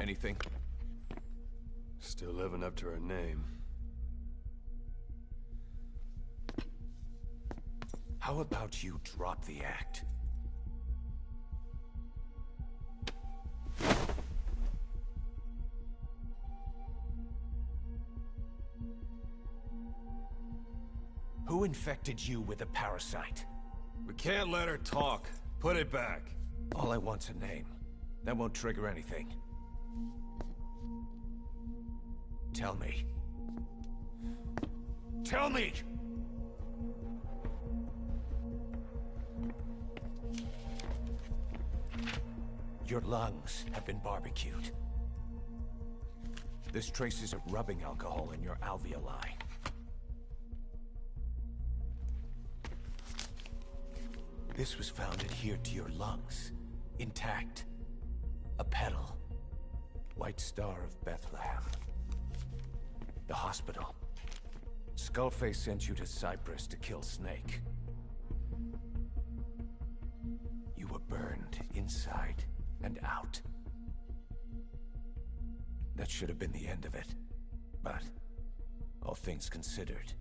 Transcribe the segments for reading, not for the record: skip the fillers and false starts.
Anything? Still living up to her name. How about you drop the act? Who infected you with a parasite? We can't let her talk. Put it back. All I want's a name. That won't trigger anything. Tell me. Tell me! Your lungs have been barbecued. There's traces of rubbing alcohol in your alveoli. This was found adhered to your lungs, intact. A petal. White Star of Bethlehem. The hospital. Skullface sent you to Cyprus to kill Snake. You were burned inside and out. That should have been the end of it. But, all things considered,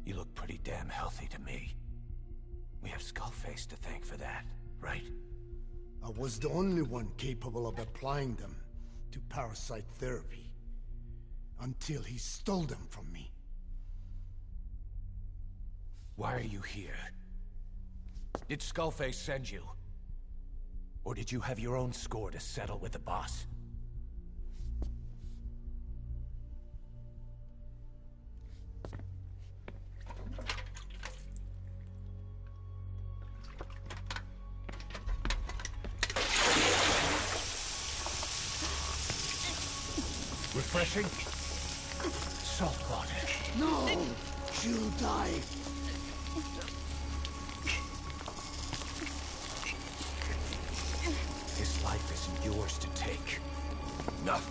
you look pretty damn healthy to me. We have Skullface to thank for that, right? I was the only one capable of applying them to parasite therapy. Until he stole them from me. Why are you here? Did Skullface send you? Or did you have your own score to settle with the boss? Refreshing? Salt water. No! She'll die! His life isn't yours to take. Enough.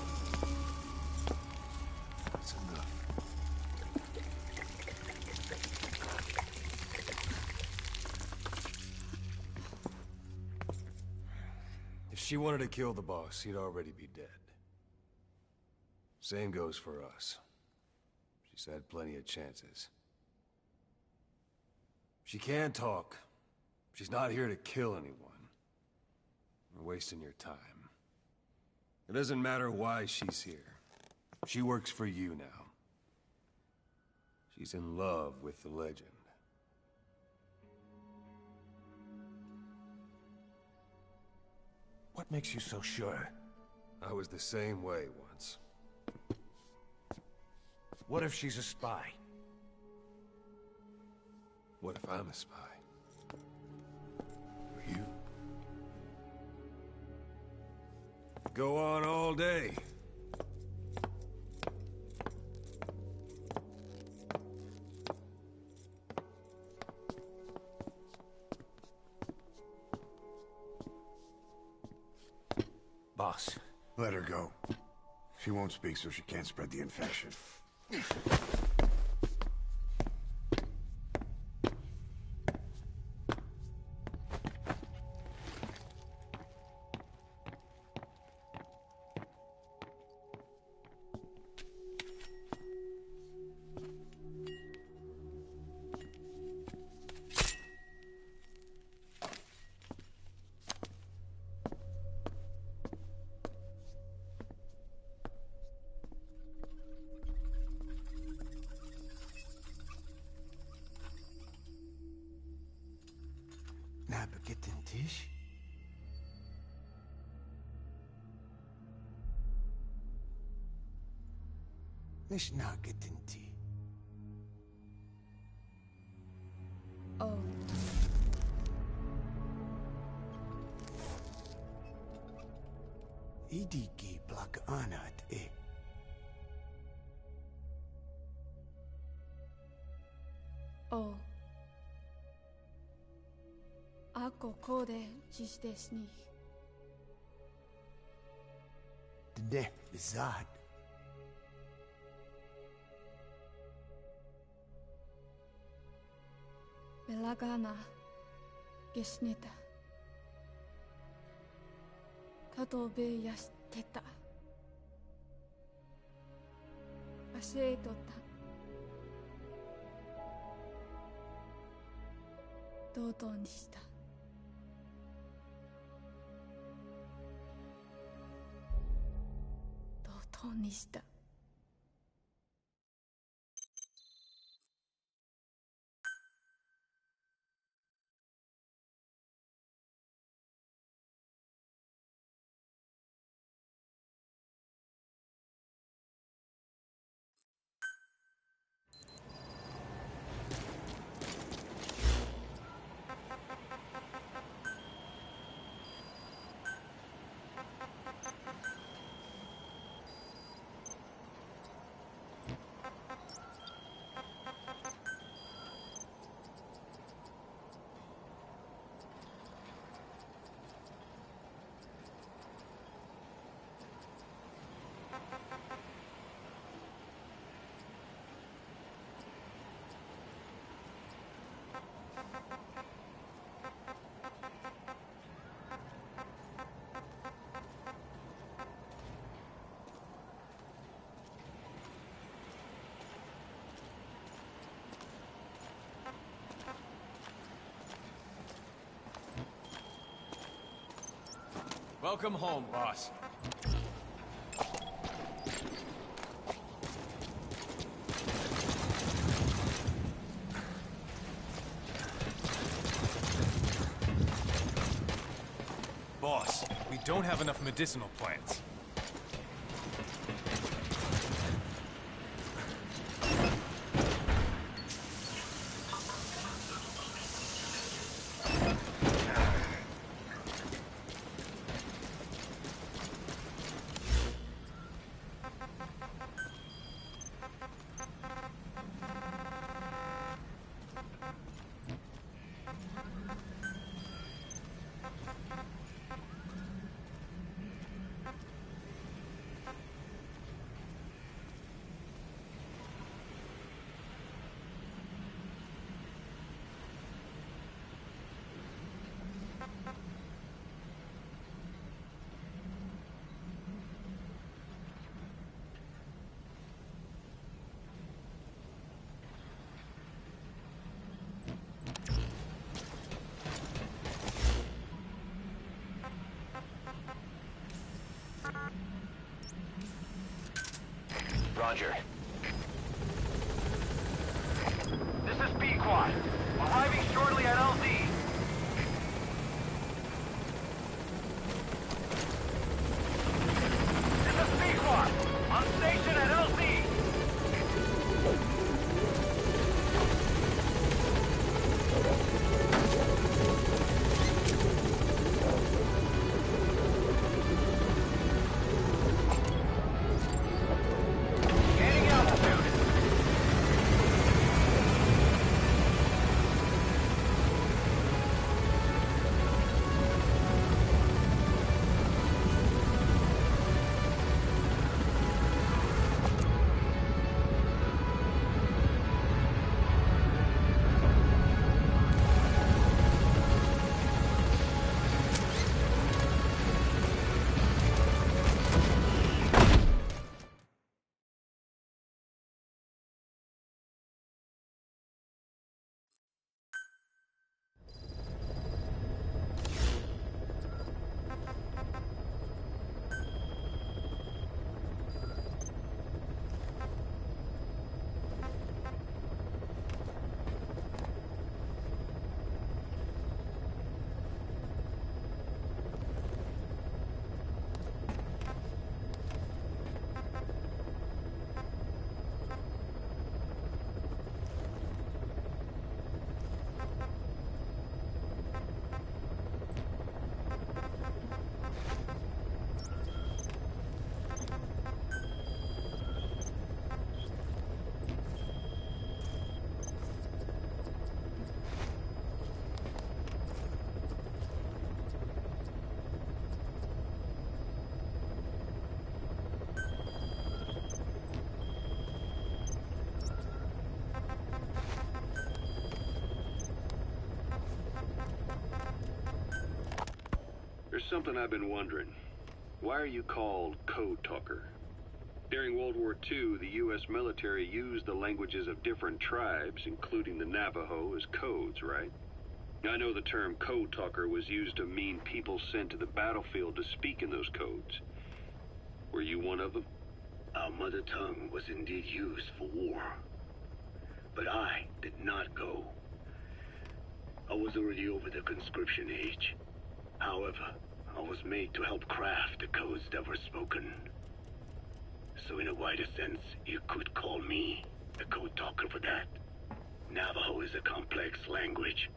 That's enough. If she wanted to kill the boss, he'd already be dead. Same goes for us. She's had plenty of chances. She can talk. She's not here to kill anyone. We're wasting your time. It doesn't matter why she's here. She works for you now. She's in love with the legend. What makes you so sure? I was the same way once. What if she's a spy? What if I'm a spy? For you? Go on all day. Boss. Let her go. She won't speak, so she can't spread the infection. Napagitin Tish? Mish Nagitin Ti. Oh. Idiki Blak Anat E. Oh. Ako kode jisdesni. Dne Bizad. Belagana gesnita. Kato be yast てた。忘れとった。同等にした。同等にした。Welcome home, boss. Boss, we don't have enough medicinal plants. Roger. This is B-Quad. Arriving shortly at LZ. This is B-Quad. On station at LZ. There's something I've been wondering. Why are you called Code Talker? During World War II, the U.S. military used the languages of different tribes, including the Navajo, as codes, right? I know the term Code Talker was used to mean people sent to the battlefield to speak in those codes. Were you one of them? Our mother tongue was indeed used for war. But I did not go. I was already over the conscription age. However, I was made to help craft the codes that were spoken. So in a wider sense, you could call me a code talker for that. Navajo is a complex language,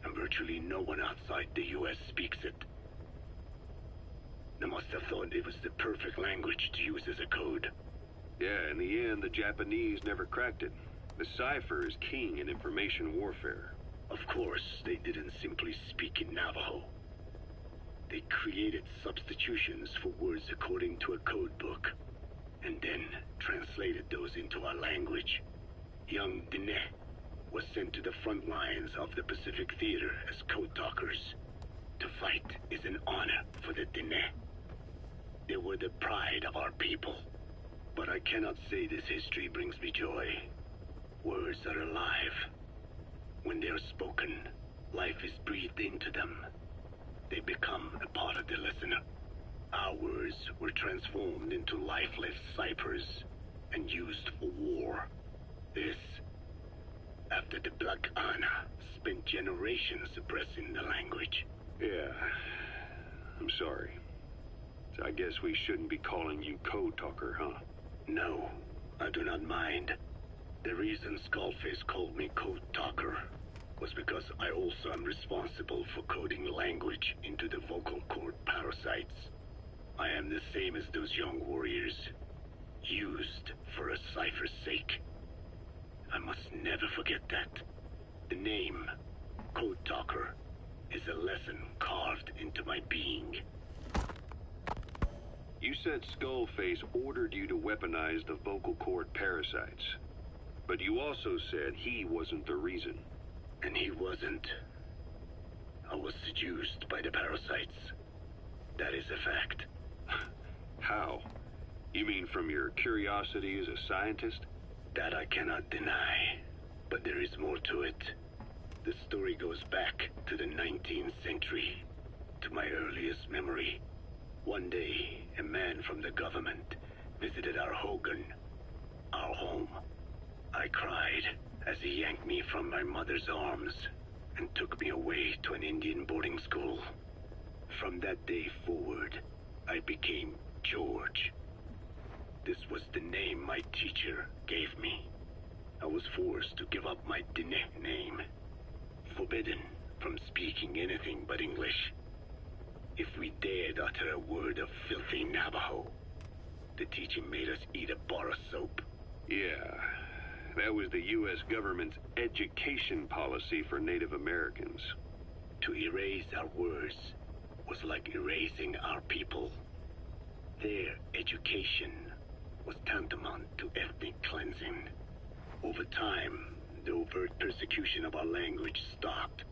and virtually no one outside the U.S. speaks it. They must have thought it was the perfect language to use as a code. Yeah, in the end, the Japanese never cracked it. The cipher is king in information warfare. Of course, they didn't simply speak in Navajo. They created substitutions for words according to a code book, and then translated those into our language. Young Diné was sent to the front lines of the Pacific Theater as code talkers. To fight is an honor for the Diné. They were the pride of our people. But I cannot say this history brings me joy. Words are alive. When they are spoken, life is breathed into them. They become a part of the listener. Our words were transformed into lifeless ciphers and used for war. This, after the Black Ana spent generations suppressing the language. Yeah, I'm sorry. So I guess we shouldn't be calling you Code Talker, huh? No, I do not mind. The reason Skullface called me Code Talker was because I also am responsible for coding language into the vocal cord parasites. I am the same as those young warriors, used for a cipher's sake. I must never forget that. The name, Code Talker, is a lesson carved into my being. You said Skullface ordered you to weaponize the vocal cord parasites. But you also said he wasn't the reason. And he wasn't. I was seduced by the parasites. That is a fact. How? You mean from your curiosity as a scientist? That I cannot deny. But there is more to it. The story goes back to the 19th century, to my earliest memory. One day, a man from the government visited our Hogan, our home. I cried as he yanked me from my mother's arms and took me away to an Indian boarding school. From that day forward, I became George. This was the name my teacher gave me. I was forced to give up my Diné name, forbidden from speaking anything but English. If we dared utter a word of filthy Navajo, the teacher made us eat a bar of soap. Yeah, that was the U.S. government's education policy for Native Americans. To erase our words was like erasing our people. Their education was tantamount to ethnic cleansing. Over time, the overt persecution of our language stopped.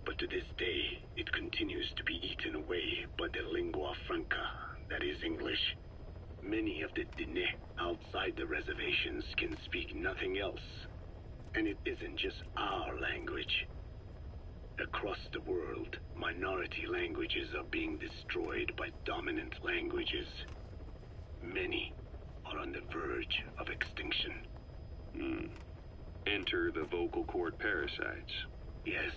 But to this day, it continues to be eaten away by the lingua franca, that is English. Many of the Diné outside the reservations can speak nothing else. And it isn't just our language. Across the world, minority languages are being destroyed by dominant languages. Many are on the verge of extinction. Enter the vocal cord parasites. Yes.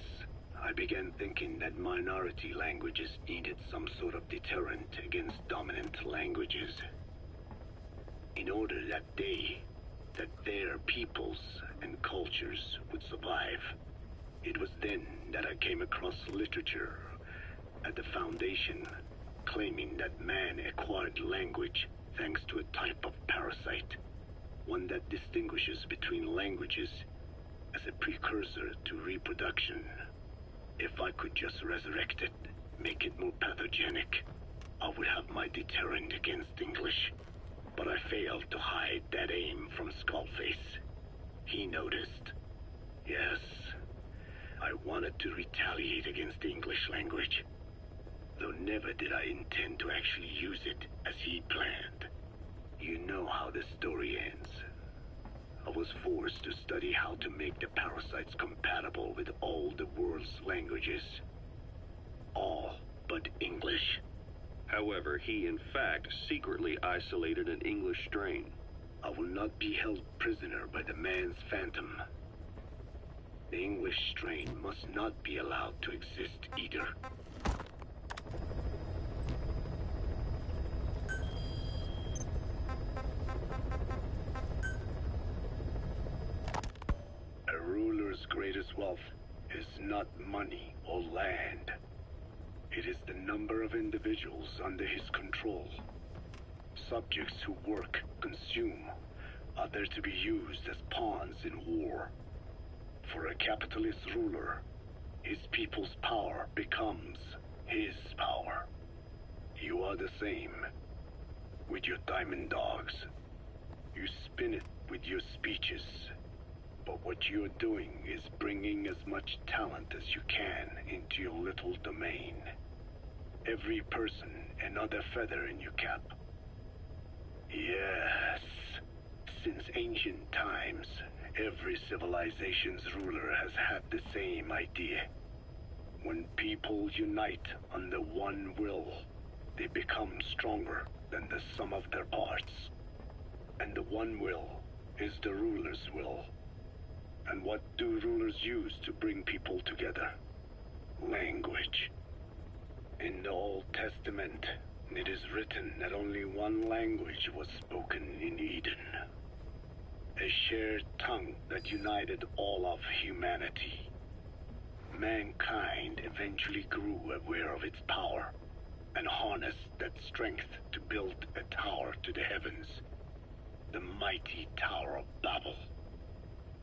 I began thinking that minority languages needed some sort of deterrent against dominant languages. In order that their peoples and cultures would survive. It was then that I came across literature at the Foundation claiming that man acquired language thanks to a type of parasite, one that distinguishes between languages as a precursor to reproduction. If I could just resurrect it, make it more pathogenic, I would have my deterrent against English. But I failed to hide that aim from Skullface. He noticed. Yes, I wanted to retaliate against the English language. though never did I intend to actually use it as he planned. You know how the story ends. I was forced to study how to make the parasites compatible with all the world's languages. All but English. However, he in fact secretly isolated an English strain. I will not be held prisoner by the man's phantom. The English strain must not be allowed to exist either. A ruler's greatest wealth is not money or land. It is the number of individuals under his control. Subjects who work, consume, are there to be used as pawns in war. For a capitalist ruler, his people's power becomes his power. You are the same. With your diamond dogs, you spin it with your speeches. But what you're doing is bringing as much talent as you can into your little domain. Every person another feather in your cap. Yes. Since ancient times, every civilization's ruler has had the same idea. When people unite under one will, they become stronger than the sum of their parts. And the one will is the ruler's will. And what do rulers use to bring people together? Language. In the Old Testament, it is written that only one language was spoken in Eden. A shared tongue that united all of humanity. Mankind eventually grew aware of its power and harnessed that strength to build a tower to the heavens. The mighty Tower of Babel.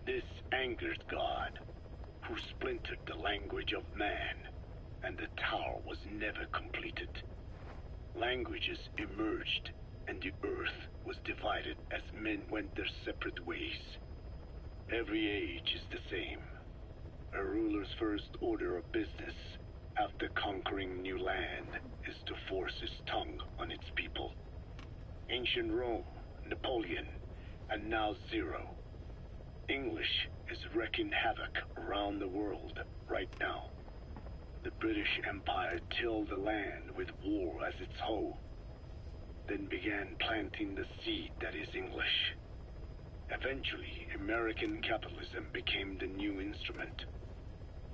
This angered God, who splintered the language of man, and the tower was never completed. Languages emerged, and the earth was divided as men went their separate ways. Every age is the same. A ruler's first order of business after conquering new land is to force his tongue on its people. Ancient Rome, Napoleon, and now Zero. English is wreaking havoc around the world right now. The British Empire tilled the land with war as its hoe, then began planting the seed that is English. Eventually, American capitalism became the new instrument.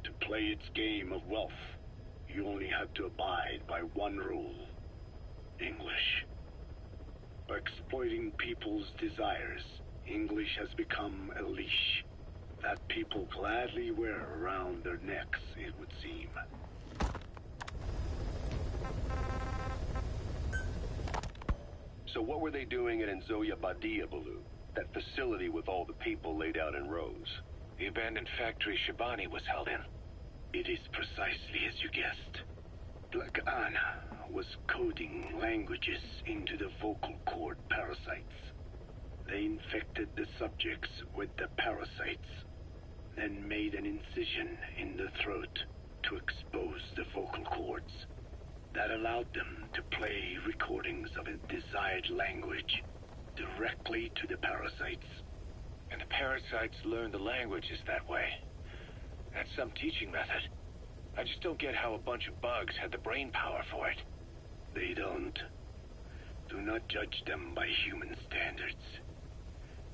To play its game of wealth, you only had to abide by one rule: English. By exploiting people's desires, English has become a leash that people gladly wear around their necks, it would seem. So what were they doing at Nzoya Badia, Baloo? That facility with all the people laid out in rows? The abandoned factory Shabani was held in. It is precisely as you guessed. Black Anna was coding languages into the vocal cord parasites. They infected the subjects with the parasites, then made an incision in the throat to expose the vocal cords. That allowed them to play recordings of a desired language directly to the parasites. And the parasites learned the languages that way. That's some teaching method. I just don't get how a bunch of bugs had the brain power for it. They don't. Do not judge them by human standards.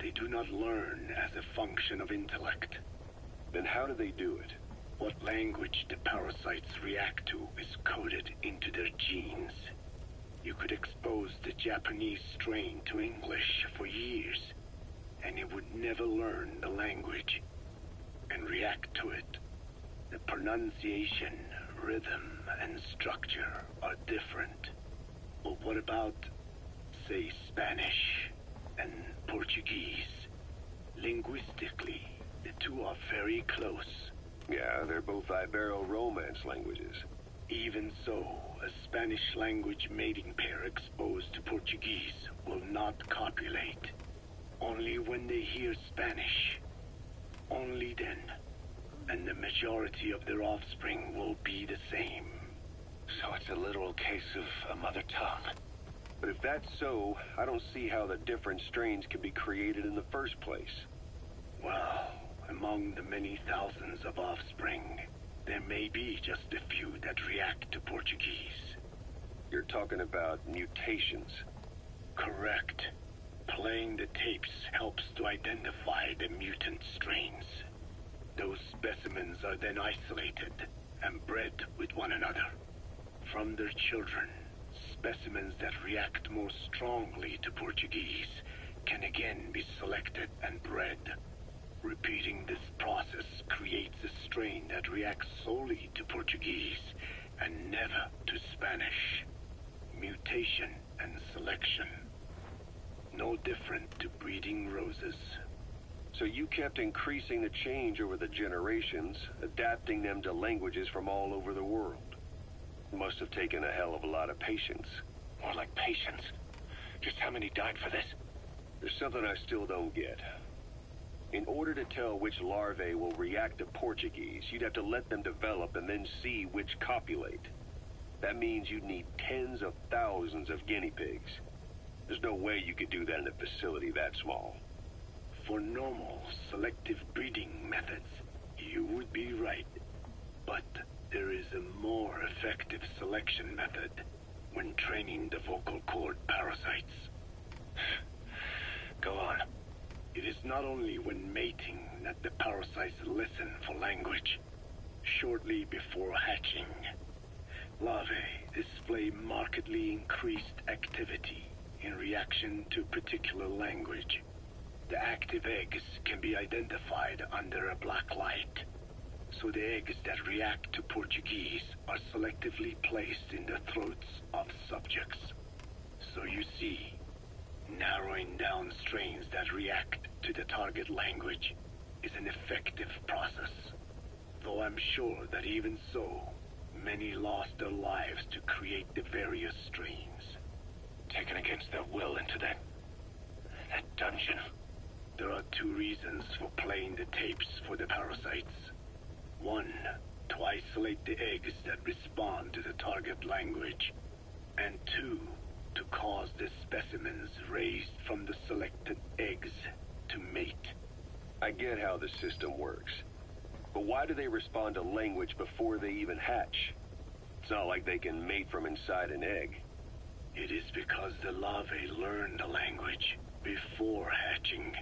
They do not learn as a function of intellect. Then how do they do it? What language the parasites react to is coded into their genes. You could expose the Japanese strain to English for years, and it would never learn the language and react to it. The pronunciation, rhythm, and structure are different. But what about, say, Spanish and Portuguese? Linguistically, the two are very close. Yeah, they're both Ibero-Romance languages. Even so, a Spanish language mating pair exposed to Portuguese will not copulate. Only when they hear Spanish. Only then. And the majority of their offspring will be the same. So it's a literal case of a mother tongue. But if that's so, I don't see how the different strains can be created in the first place. Well, among the many thousands of offspring, there may be just a few that react to Portuguese. You're talking about mutations. Correct. Playing the tapes helps to identify the mutant strains. Those specimens are then isolated and bred with one another. From their children, specimens that react more strongly to Portuguese can again be selected and bred. Repeating this process creates a strain that reacts solely to Portuguese and never to Spanish. Mutation and selection. No different to breeding roses. So you kept increasing the change over the generations, adapting them to languages from all over the world. Must have taken a hell of a lot of patience. More like patience. Just how many died for this? There's something I still don't get. In order to tell which larvae will react to Portuguese, you'd have to let them develop and then see which copulate. That means you'd need tens of thousands of guinea pigs. There's no way you could do that in a facility that small. For normal selective breeding methods, you would be right. But there is a more effective selection method when training the vocal cord parasites. Go on. It is not only when mating that the parasites listen for language. Shortly before hatching, larvae display markedly increased activity in reaction to particular language. The active eggs can be identified under a black light, so the eggs that react to Portuguese are selectively placed in the throats of subjects. So you see, narrowing down strains that react to the target language is an effective process. Though I'm sure that even so, many lost their lives to create the various strains. Taken against their will into that dungeon. There are two reasons for playing the tapes for the parasites. One, to isolate the eggs that respond to the target language. And two, to cause the specimens raised from the selected eggs to mate. I get how the system works. But why do they respond to language before they even hatch? It's not like they can mate from inside an egg. It is because the larvae learn the language before hatching.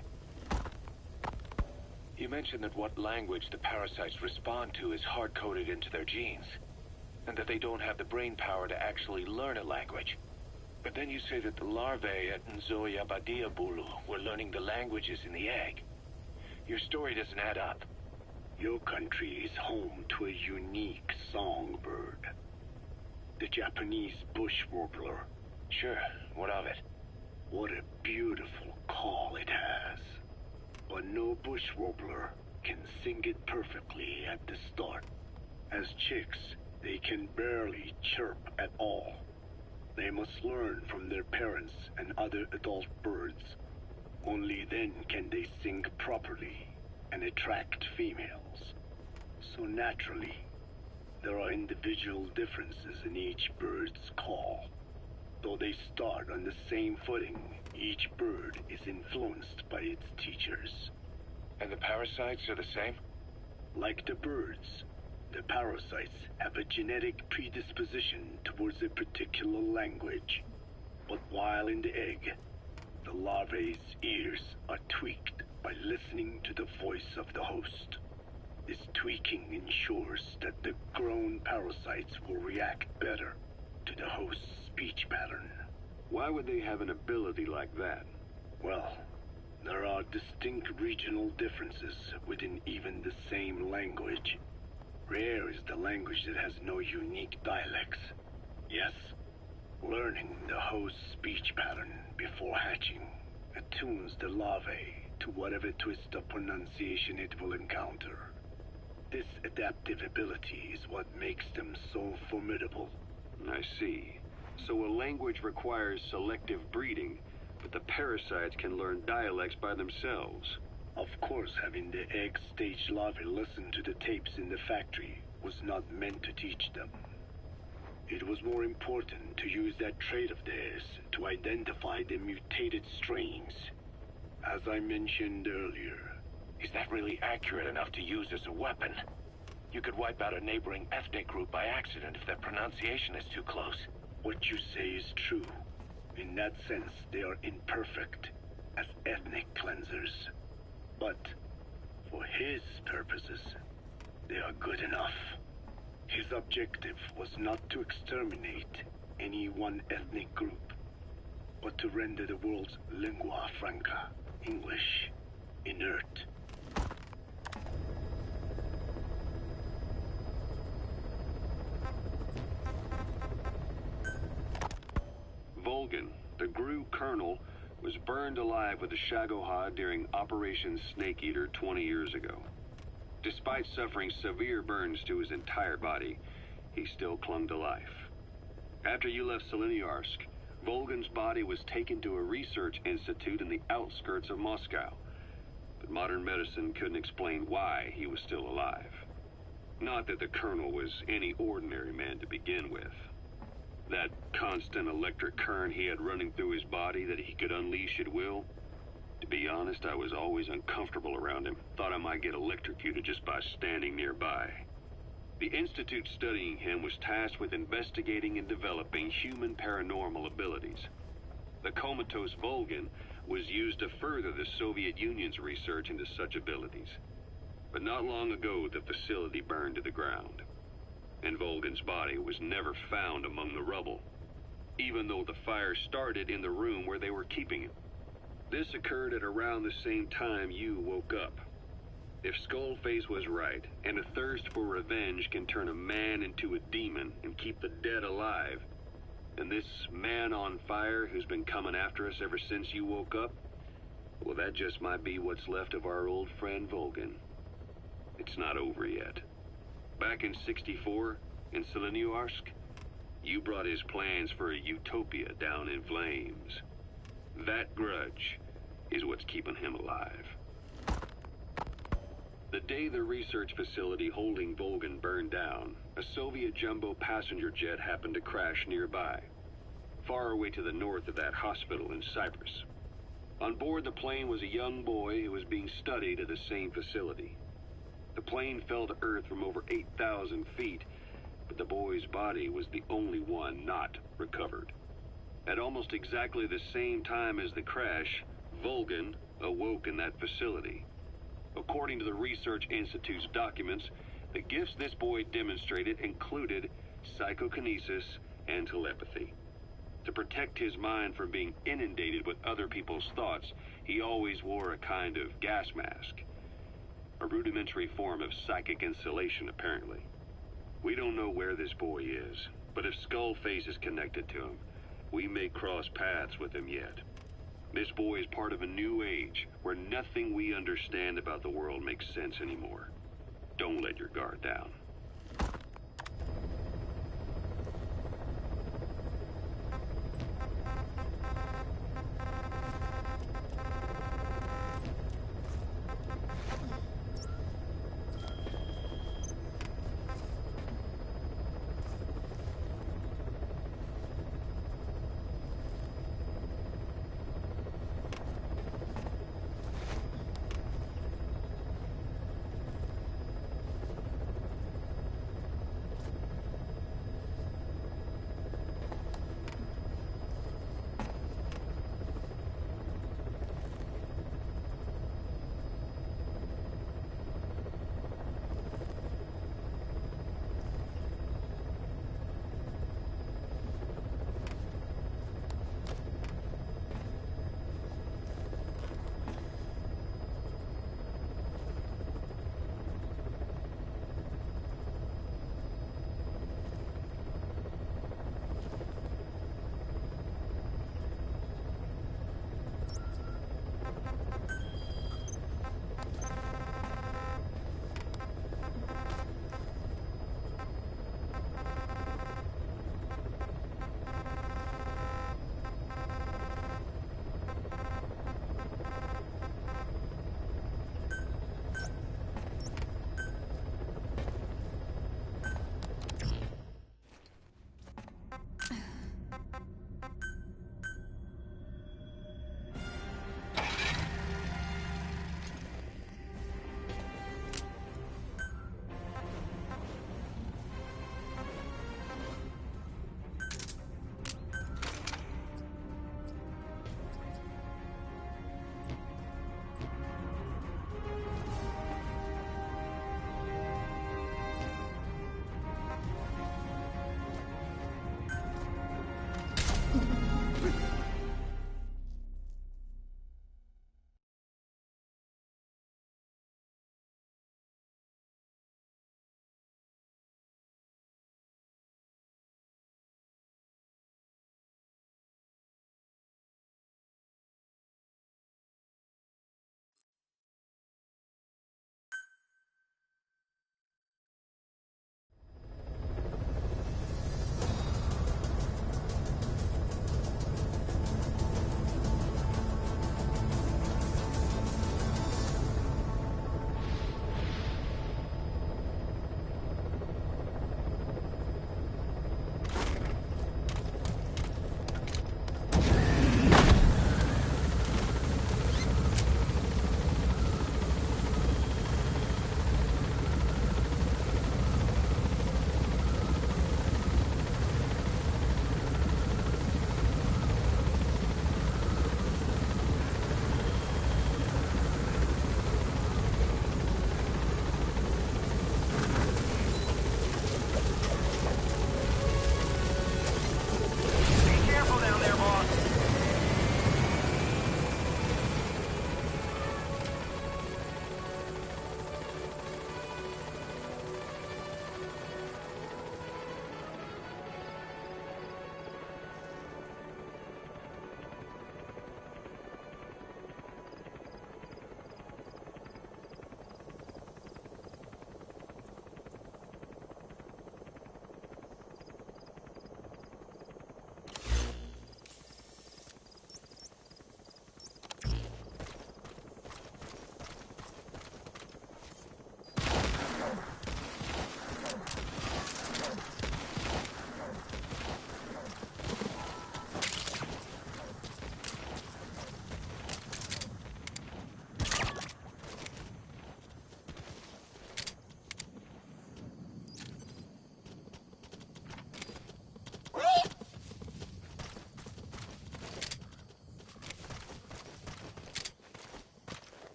You mentioned that what language the parasites respond to is hard-coded into their genes, and that they don't have the brain power to actually learn a language. But then you say that the larvae at Nzoia Badia Bulu were learning the languages in the egg. Your story doesn't add up. Your country is home to a unique songbird. The Japanese bush warbler. Sure, what of it? What a beautiful call it has. But no bush warbler can sing it perfectly at the start. As chicks, they can barely chirp at all. They must learn from their parents and other adult birds. Only then can they sing properly and attract females. So naturally, there are individual differences in each bird's call. Though they start on the same footing, each bird is influenced by its teachers. And the parasites are the same? Like the birds, the parasites have a genetic predisposition towards a particular language. But while in the egg, the larvae's ears are tweaked by listening to the voice of the host. This tweaking ensures that the grown parasites will react better to the host's speech pattern. Why would they have an ability like that? Well, there are distinct regional differences within even the same language. Rare is the language that has no unique dialects. Yes, learning the host's speech pattern before hatching attunes the larvae to whatever twist of pronunciation it will encounter. This adaptive ability is what makes them so formidable. I see. So a language requires selective breeding, but the parasites can learn dialects by themselves. Of course, having the egg-stage larvae listen to the tapes in the factory was not meant to teach them. It was more important to use that trait of theirs to identify the mutated strains. As I mentioned earlier, Is that really accurate enough to use as a weapon? You could wipe out a neighboring ethnic group by accident if their pronunciation is too close. what you say is true. In that sense, they are imperfect as ethnic cleansers. But for his purposes, they are good enough. His objective was not to exterminate any one ethnic group, but to render the world's lingua franca, English, inert. Volgan, the GRU colonel, was burned alive with a Shagohod during Operation Snake Eater 20 years ago. Despite suffering severe burns to his entire body, he still clung to life. After you left Seleniarsk, Volgan's body was taken to a research institute in the outskirts of Moscow, but modern medicine couldn't explain why he was still alive. Not that the colonel was any ordinary man to begin with. That constant electric current he had running through his body that he could unleash at will. To be honest, I was always uncomfortable around him. Thought I might get electrocuted just by standing nearby. The institute studying him was tasked with investigating and developing human paranormal abilities. The comatose Volgan was used to further the Soviet Union's research into such abilities. But not long ago, the facility burned to the ground. And Volgan's body was never found among the rubble, even though the fire started in the room where they were keeping him. This occurred at around the same time you woke up. If Skullface was right, and a thirst for revenge can turn a man into a demon and keep the dead alive, then this man on fire who's been coming after us ever since you woke up, well, that just might be what's left of our old friend Volgan. It's not over yet. Back in '64, in Seleniarsk, you brought his plans for a utopia down in flames. That grudge is what's keeping him alive. The day the research facility holding Volgan burned down, a Soviet jumbo passenger jet happened to crash nearby, far away to the north of that hospital in Cyprus. On board the plane was a young boy who was being studied at the same facility. The plane fell to Earth from over 8,000 feet, but the boy's body was the only one not recovered. At almost exactly the same time as the crash, Volgan awoke in that facility. According to the Research Institute's documents, the gifts this boy demonstrated included psychokinesis and telepathy. To protect his mind from being inundated with other people's thoughts, he always wore a kind of gas mask. A rudimentary form of psychic insulation, apparently. We don't know where this boy is, but if Skullface is connected to him, we may cross paths with him yet. This boy is part of a new age, where nothing we understand about the world makes sense anymore. Don't let your guard down.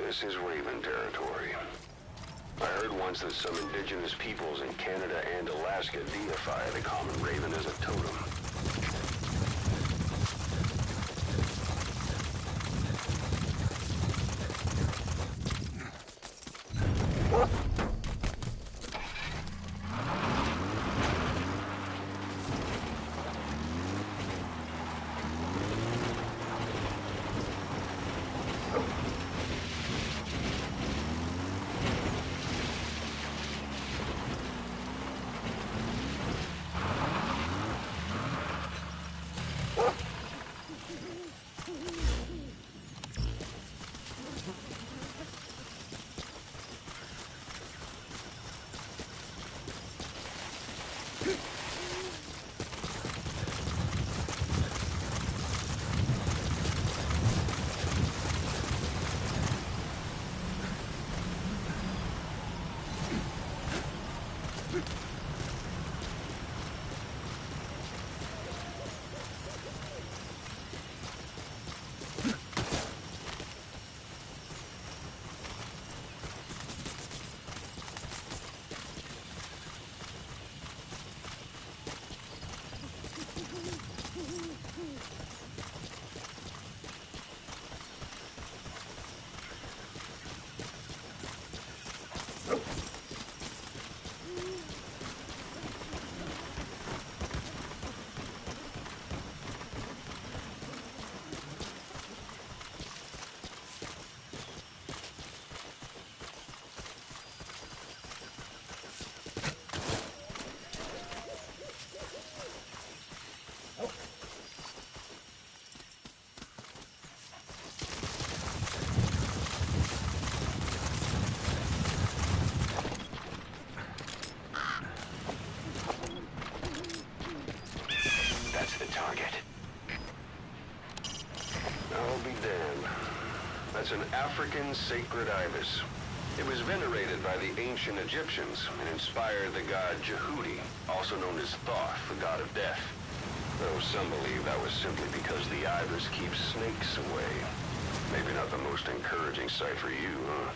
This is Raven territory. I heard once that some indigenous peoples in Canada and Alaska deify the common raven as a totem. That's an African sacred ibis. It was venerated by the ancient Egyptians and inspired the god Jehudi, also known as Thoth, the god of death. Though some believe that was simply because the ibis keeps snakes away. Maybe not the most encouraging sight for you, huh?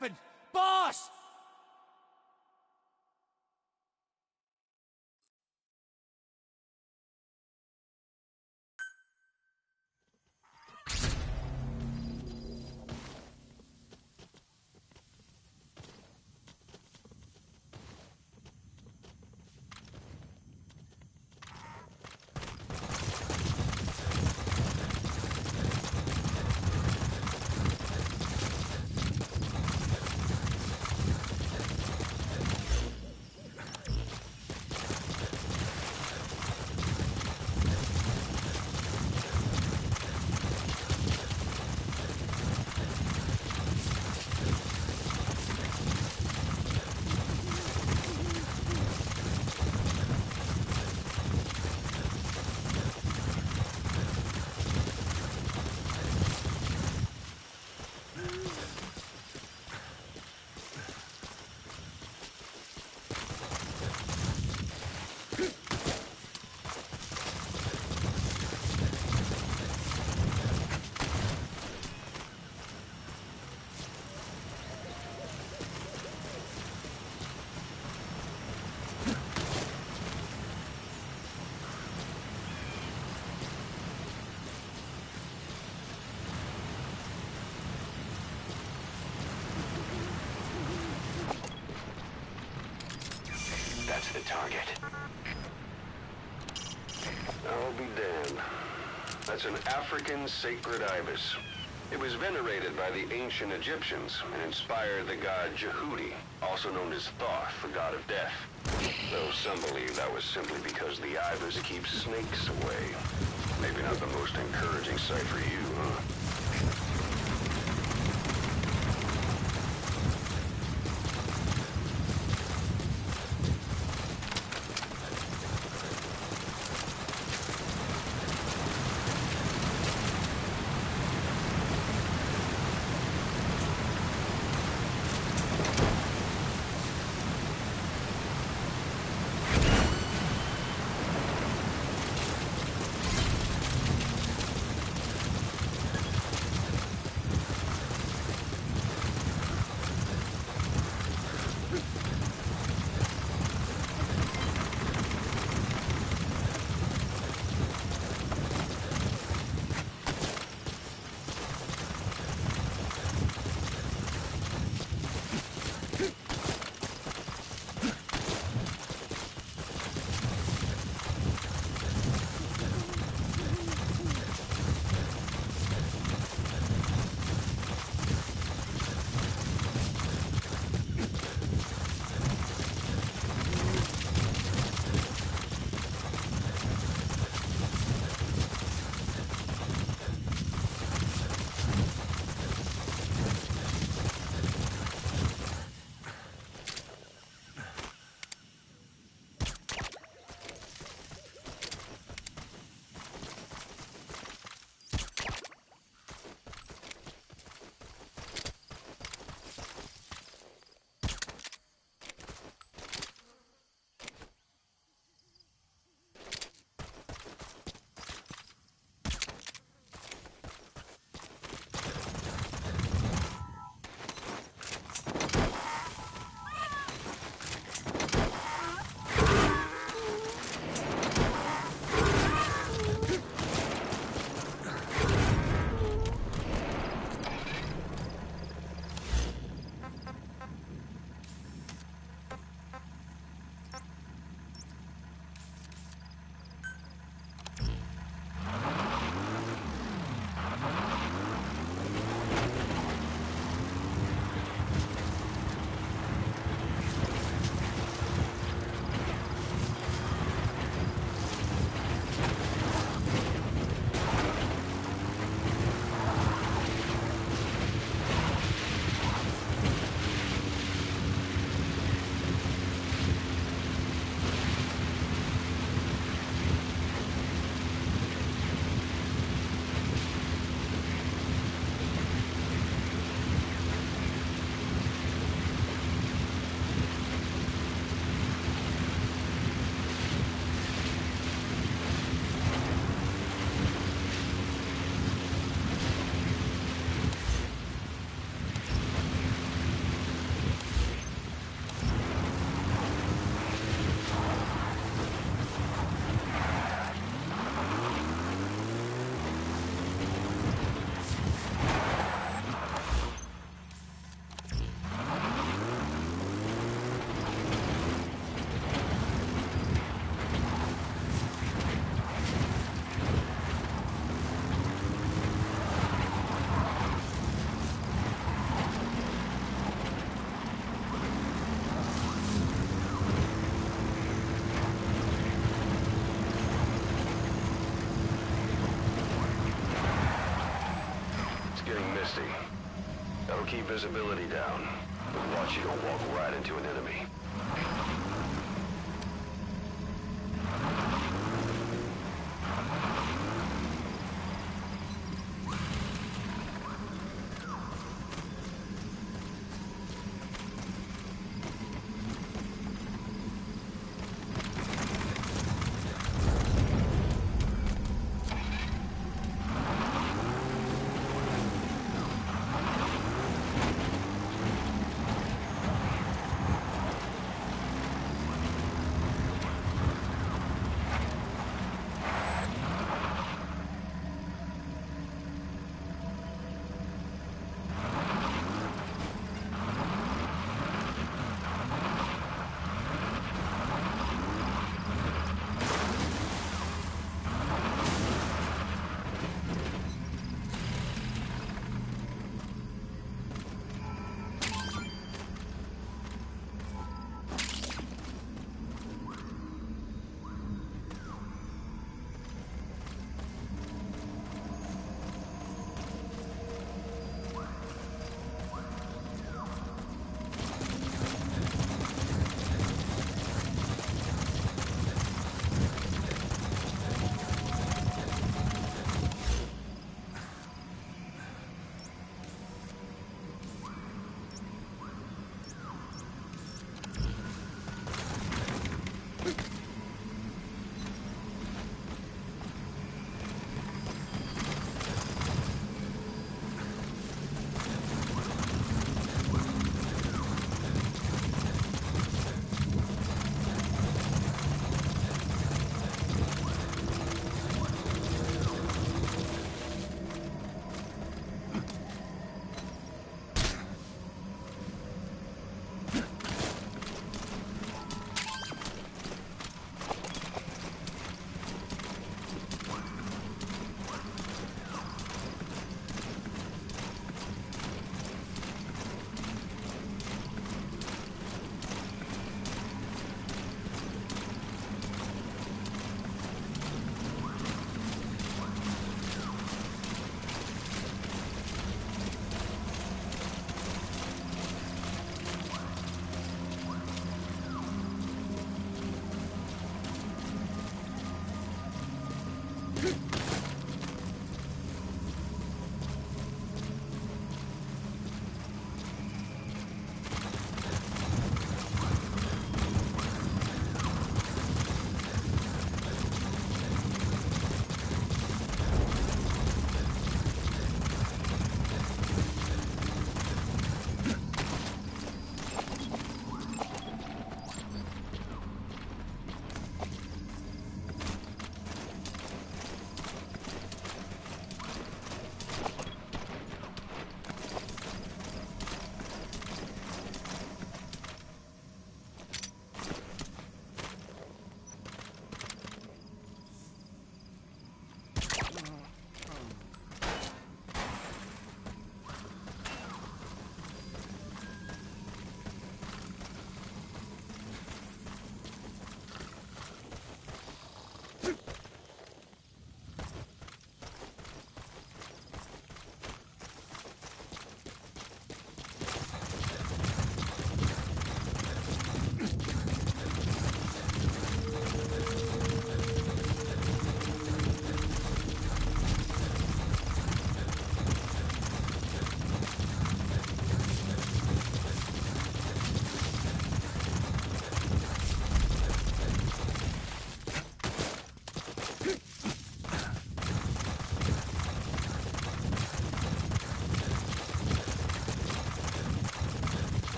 happened? Boss! That's the target. I'll be damned. That's an African sacred ibis. It was venerated by the ancient Egyptians and inspired the god Jehudi, also known as Thoth, the god of death. Though some believe that was simply because the ibis keeps snakes away. Maybe not the most encouraging sight for you, huh? nasty. That'll keep visibility down, but watch you don't walk right into an enemy.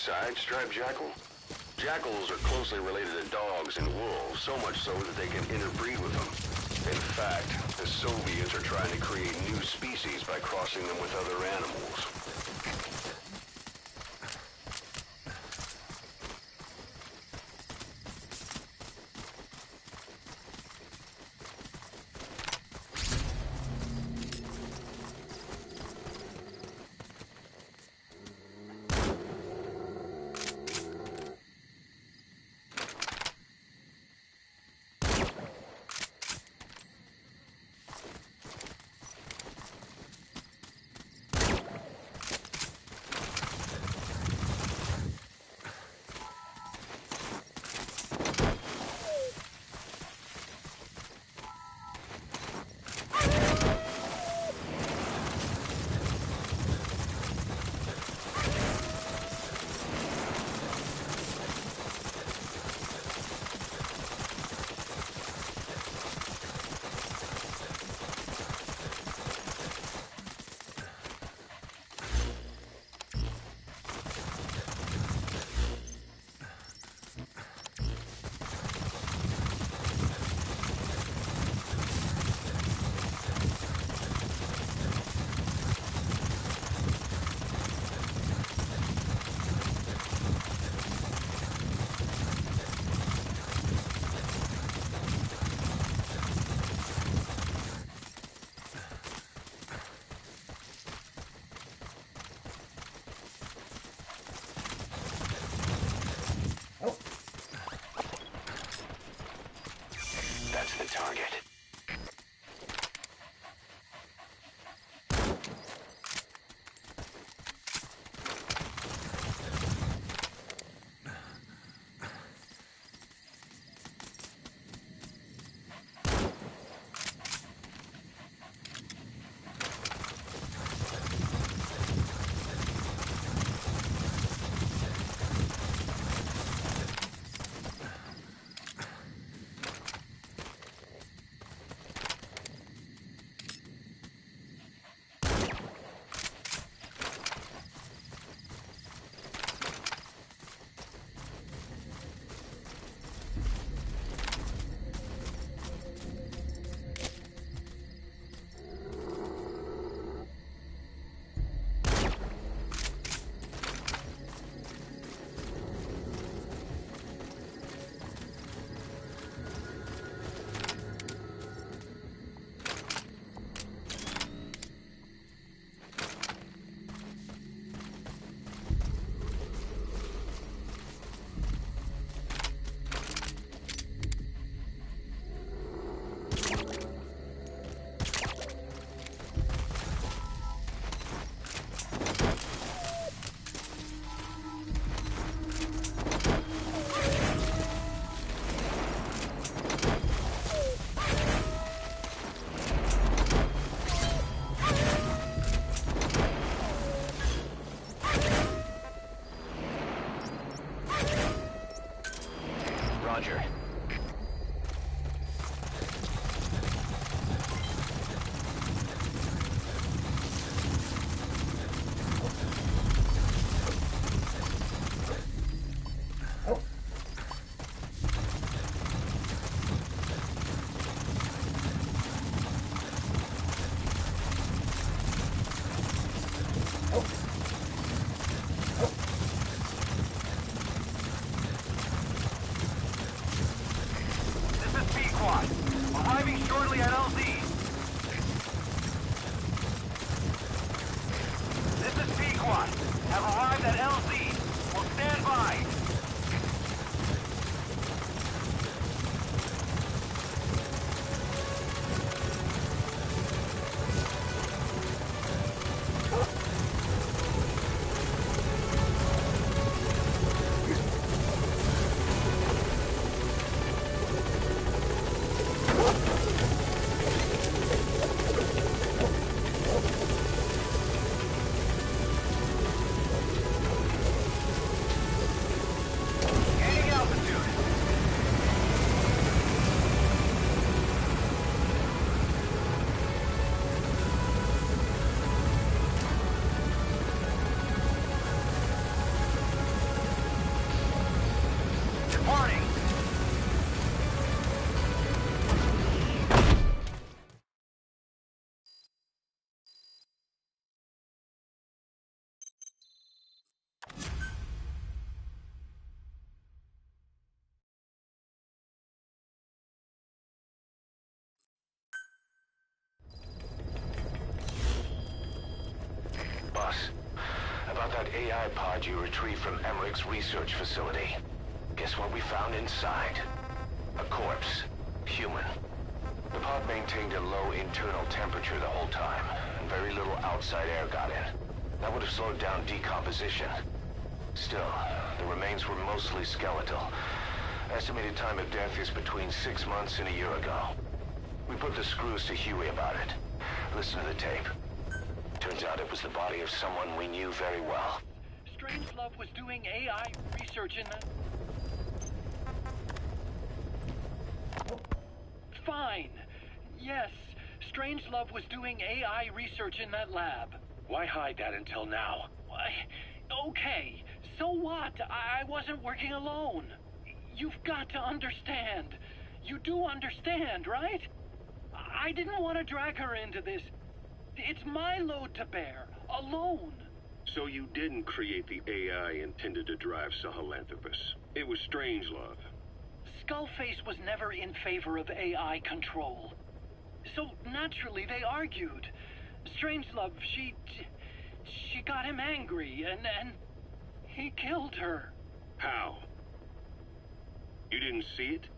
Side striped jackal? Jackals are closely related to dogs and wolves, so much so that they can interbreed with them. In fact, the Soviets are trying to create new species by crossing them with other animals. That's the target. Roger. Arriving shortly at LZ. This is P-Quad. Have arrived at LZ. Will stand by. Boss, about that AI pod you retrieved from Emmerich's research facility. Guess what we found inside? A corpse. Human. The pod maintained a low internal temperature the whole time, and very little outside air got in. That would have slowed down decomposition. Still, the remains were mostly skeletal. Estimated time of death is between 6 months and a year ago. We put the screws to Huey about it. Listen to the tape. Turns out it was the body of someone we knew very well. Strangelove was doing AI research in the... Fine. Yes, Strangelove was doing AI research in that lab. Why hide that until now? Why? Okay, so what? I wasn't working alone. You've got to understand. You do understand, right? I didn't want to drag her into this. It's my load to bear, alone. So you didn't create the AI intended to drive Sahelanthropus. It was Strangelove. Skullface was never in favor of AI control. So naturally they argued. Strangelove, she got him angry and he killed her. How? You didn't see it?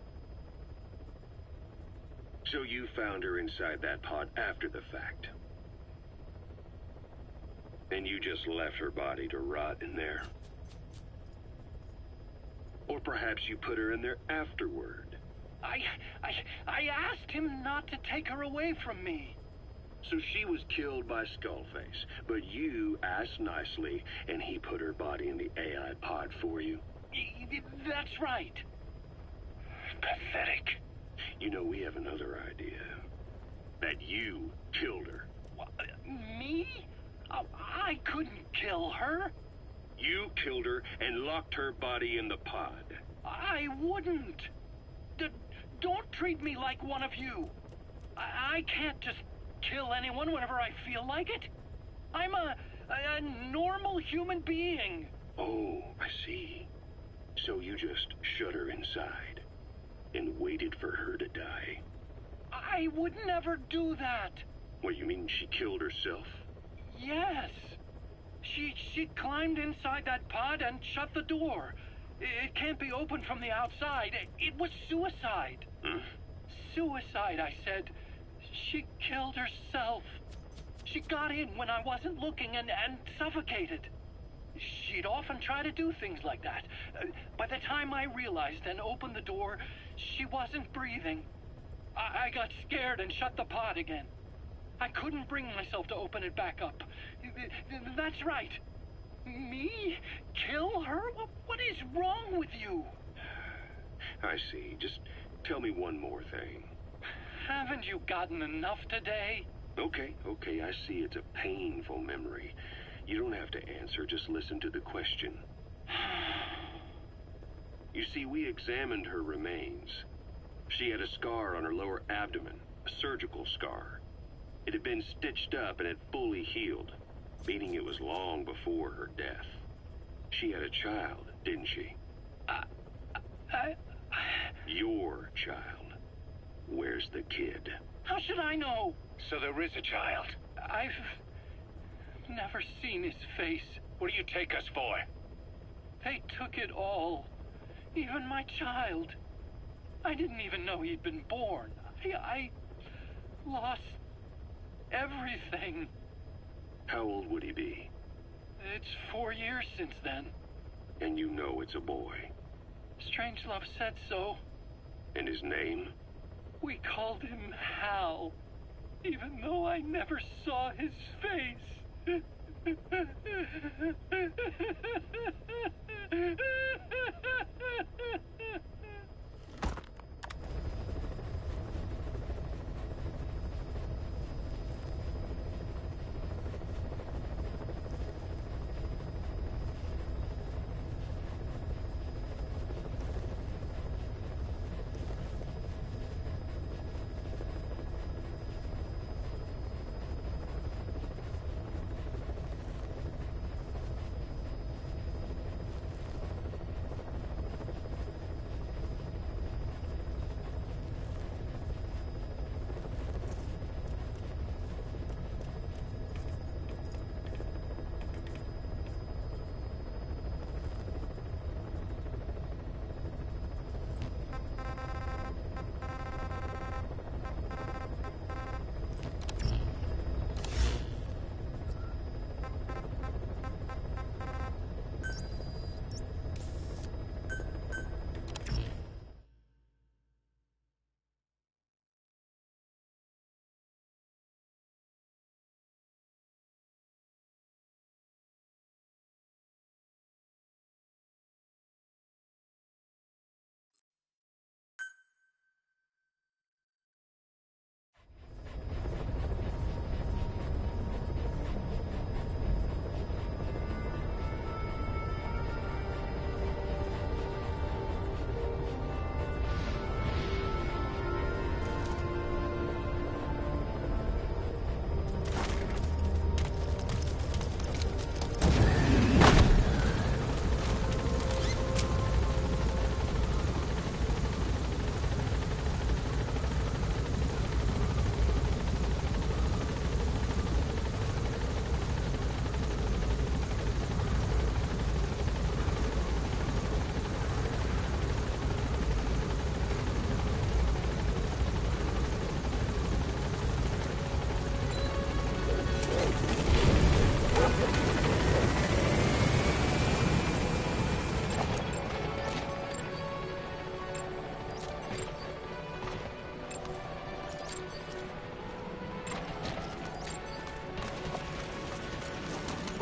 So you found her inside that pod after the fact. And you just left her body to rot in there. Or perhaps you put her in there afterward. I asked him not to take her away from me. So she was killed by Skullface, but you asked nicely, and he put her body in the AI pod for you? That's right. Pathetic. You know, we have another idea. That you killed her. What, me? Oh, I couldn't kill her. You killed her and locked her body in the pod. I wouldn't. Don't treat me like one of you. I can't just kill anyone whenever I feel like it. I'm a normal human being. Oh, I see. So you just shut her inside and waited for her to die. I would never do that. What, you mean she killed herself? Yes. She climbed inside that pod and shut the door. It can't be opened from the outside. It was suicide. Suicide, I said. She killed herself. She got in when I wasn't looking and suffocated. She'd often try to do things like that. By the time I realized and opened the door, she wasn't breathing. I got scared and shut the pod again. I couldn't bring myself to open it back up. That's right. Me? Kill her? What is wrong with you? I see. Just tell me one more thing. Haven't you gotten enough today? Okay, I see it's a painful memory. You don't have to answer, just listen to the question. You see, we examined her remains. She had a scar on her lower abdomen, a surgical scar. It had been stitched up and had fully healed, meaning it was long before her death. She had a child, didn't she? Your child. Where's the kid? How should I know? So there is a child. I've never seen his face. What do you take us for? They took it all. Even my child. I didn't even know he'd been born. I lost everything. How old would he be? It's 4 years since then. And you know it's a boy. Strangelove said so. And his name? We called him Hal, even though I never saw his face.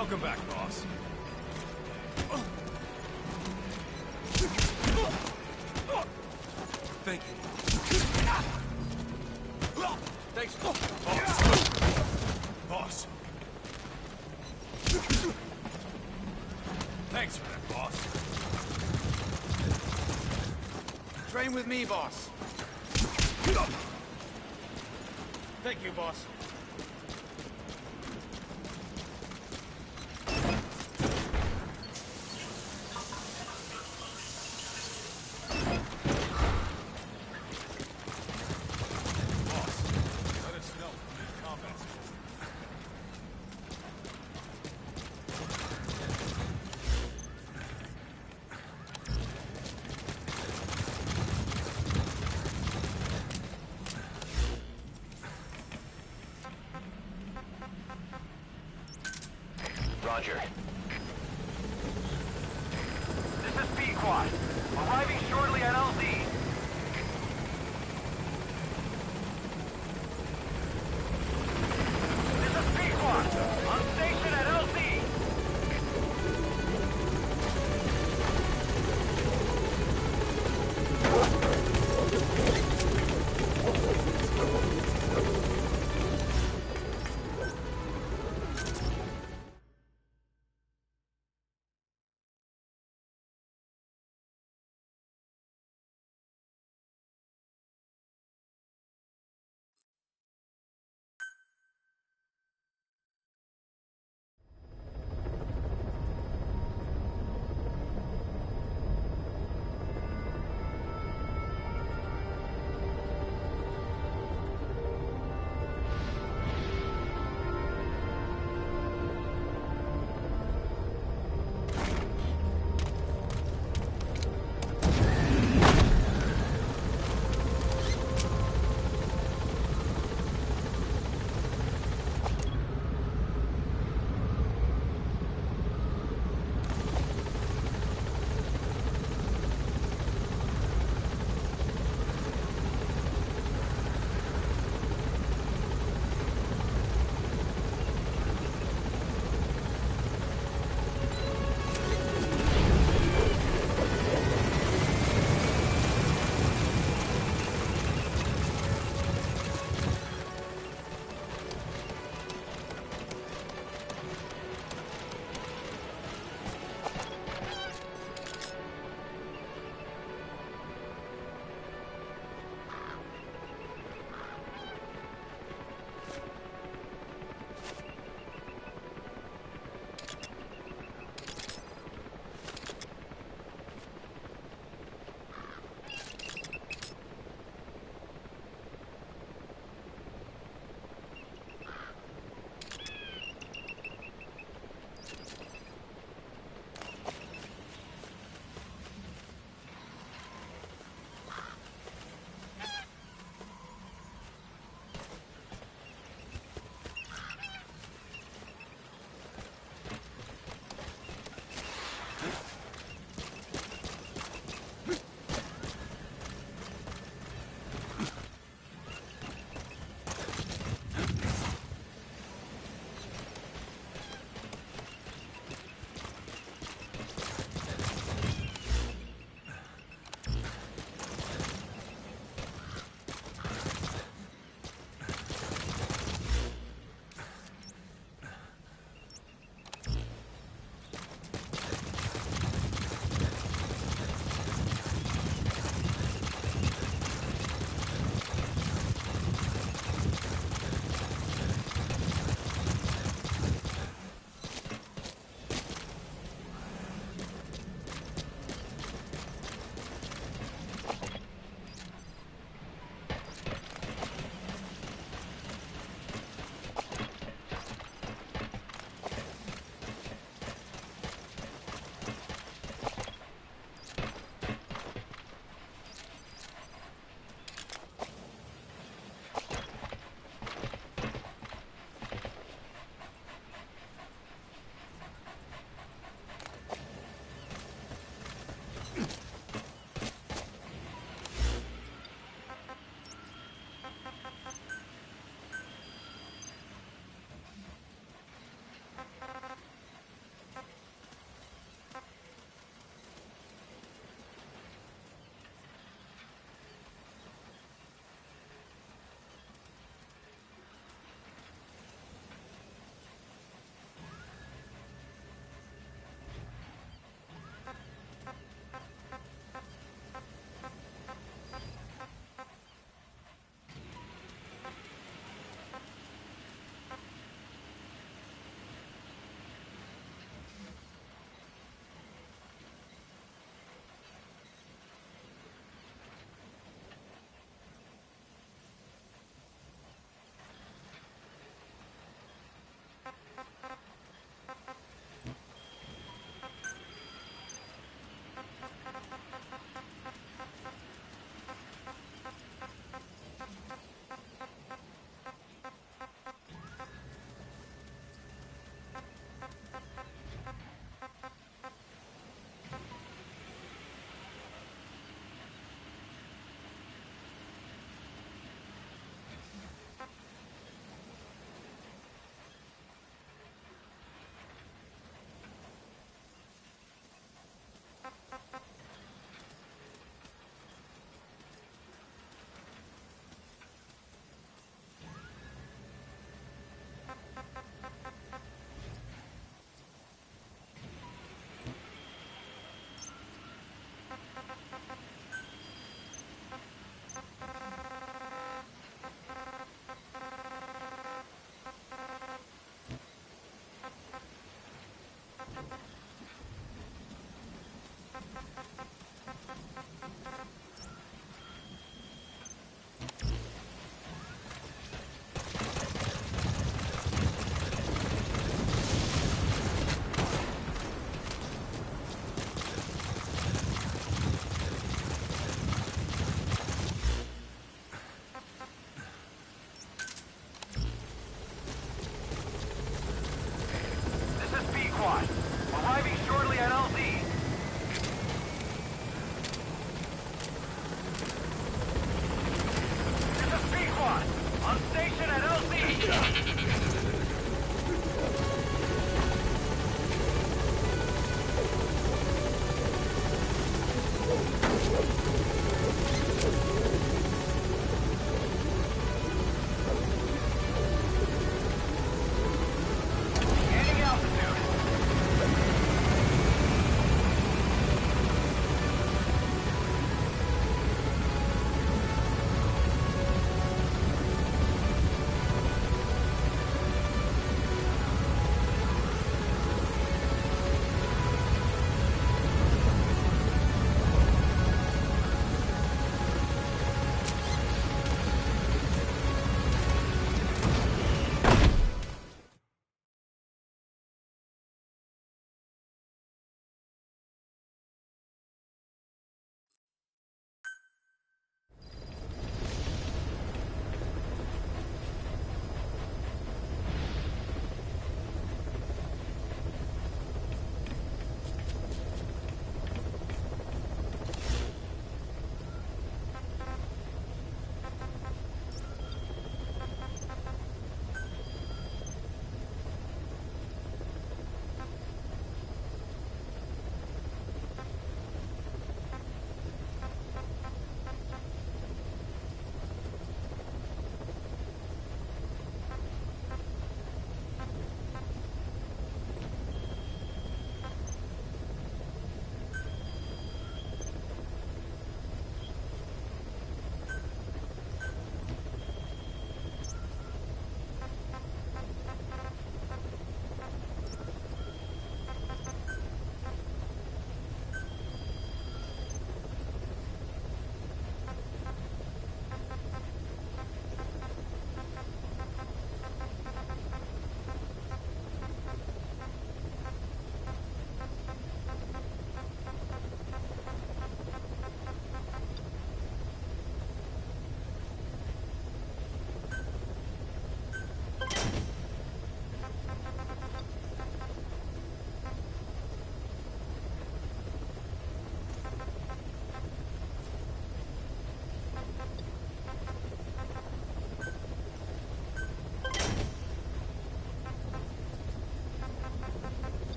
Welcome back, boss. Thank you. Thanks, boss. Boss. Thanks for that, boss. Train with me, boss. Thank you, boss. Roger. This is Pequod. Arriving shortly at LZ.